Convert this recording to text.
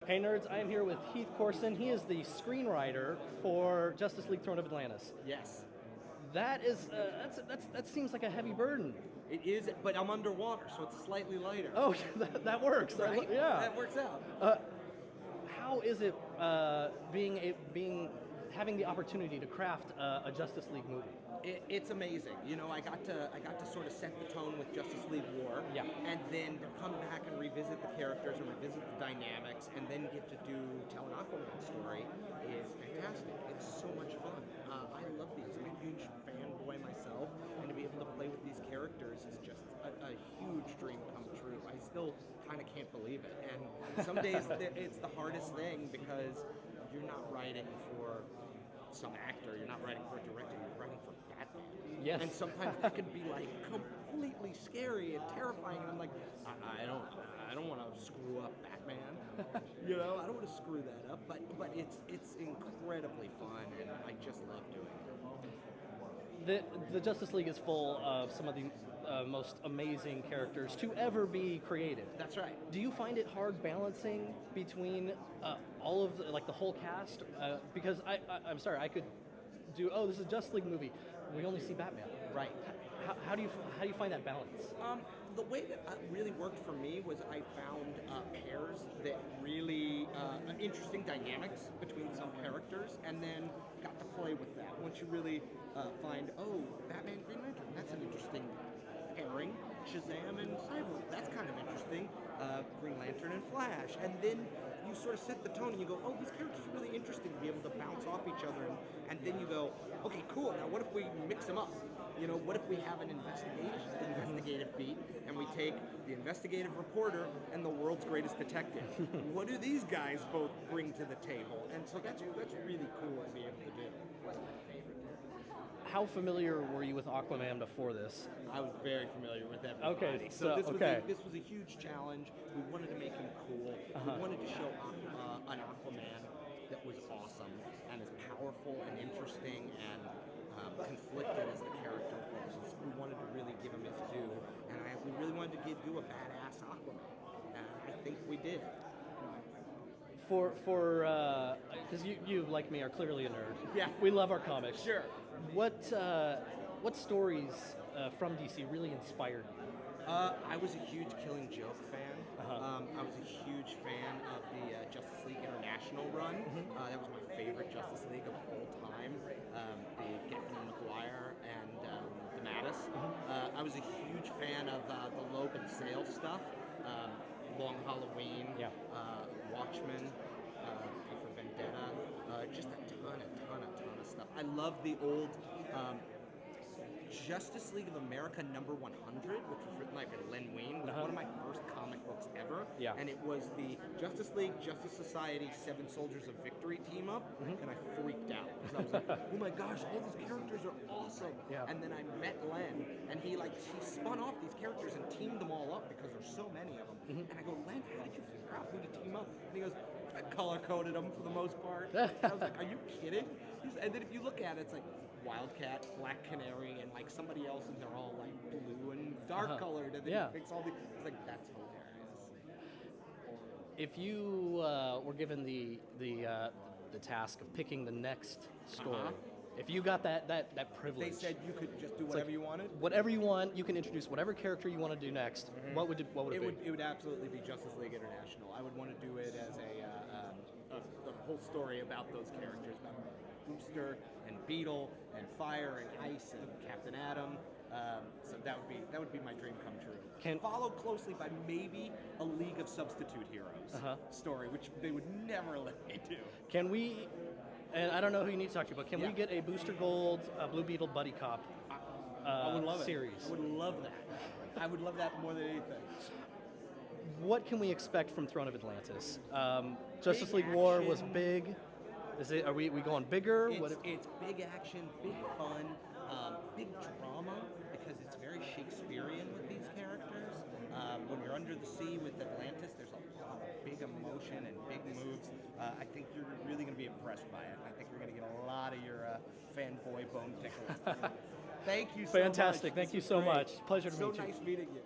Hey nerds, I am here with Heath Corson. He is the screenwriter for Justice League Throne of Atlantis. Yes. That is, that seems like a heavy burden. It is, but I'm underwater, so it's slightly lighter. Oh, that works. Right? Yeah. That works out. How is it having the opportunity to craft a Justice League movie? It's amazing. You know, I got to sort of set the tone with Justice League War, Yeah. and then to come back and revisit the characters and revisit the dynamics, and then get to tell an Aquaman story is fantastic. It's so much fun. I love these. I'm a huge fanboy myself, and to be able to play with these characters is just a huge dream come true. I still kind of can't believe it, and some days it's the hardest thing because you're not writing for some actor, you're not writing for a director, you're writing for Batman. Yes. And sometimes that can be like completely scary and terrifying, and I'm like, I don't want to screw up Batman. You know, I don't want to screw that up, but it's incredibly fun, and I just love doing it. The Justice League is full of some of the most amazing characters to ever be created. That's right. Do you find it hard balancing between all of the whole cast? Because I'm sorry, I could do this is a Justice League movie. We only see Batman. Right. How do you find that balance? The way that really worked for me was I found pairs that really interesting dynamics between some characters, and then got to play with that. Once you really find, Batman, Green Lantern, that's an interesting pairing. Shazam and Cyborg, that's kind of interesting. Green Lantern and Flash, and then you sort of set the tone and you go, these characters are really interesting to be able to bounce off each other, and then you go, okay, cool, now what if we mix them up? You know, what if we have an investigative beat, and we take the investigative reporter and the world's greatest detective? What do these guys both bring to the table? And so that's really cool to be able to do. How familiar were you with Aquaman before this? I was very familiar with everybody. Okay, so this was a huge challenge. We wanted to make him cool. We wanted to show an Aquaman that was awesome and as powerful and interesting and conflicted as the character was. We wanted to really give him his due, and we really wanted to do a badass Aquaman, and I think we did. Because you like me are clearly a nerd. Yeah. We love our comics. Sure. What stories from DC really inspired you? I was a huge Killing Joke fan. I was a huge fan of the Justice League International run. That was my favorite Justice League of all time. The Geffen McGuire and the Mattis. I was a huge fan of the Loeb and Sale stuff. Long Halloween, Watchmen, for Vendetta, just a ton of stuff. I love the old Justice League of America number 100, which was written by Len Wein, was one of my first comic books ever. Yeah. And it was the Justice League, Justice Society, Seven Soldiers of Victory team up, and I freaked out because I was like, oh my gosh, all these characters are awesome. Yeah. And then I met Len, and he spun off these characters and teamed them all up because there's so many of them. And I go, Len, how did you figure out who to team up? And he goes, I color-coded them for the most part. I was like, are you kidding? And then if you look at it, it's like Wildcat, Black Canary, and like somebody else, and they're all like blue and dark colored, and then he picks all the. It's like, that's hilarious. If you were given the task of picking the next story, if you got that privilege, they said you could just do whatever you wanted. Whatever you want, you can introduce whatever character you want to do next. What would it be? It would absolutely be Justice League International. I would want to do it as a whole story about those characters, about Booster and Beetle and Fire and Ice and Captain Atom. So that would be my dream come true. Followed closely by maybe a League of Substitute Heroes story, which they would never let me do. Can we? And I don't know who you need to talk to, but can we get a Booster Gold Blue Beetle Buddy Cop I would love series? I would love that. I would love that more than anything. What can we expect from Throne of Atlantis? Justice League War was big. Are we going bigger? It's big action, big fun, big drama, because it's very Shakespearean with these characters. When you're under the sea with Atlantis, there's a lot of big emotion and big moves. I think you're really going to be impressed by it. I think you're going to get a lot of your fanboy bone tickles. Thank you so much. Fantastic. Thank you so much. Pleasure to meet you. So nice meeting you.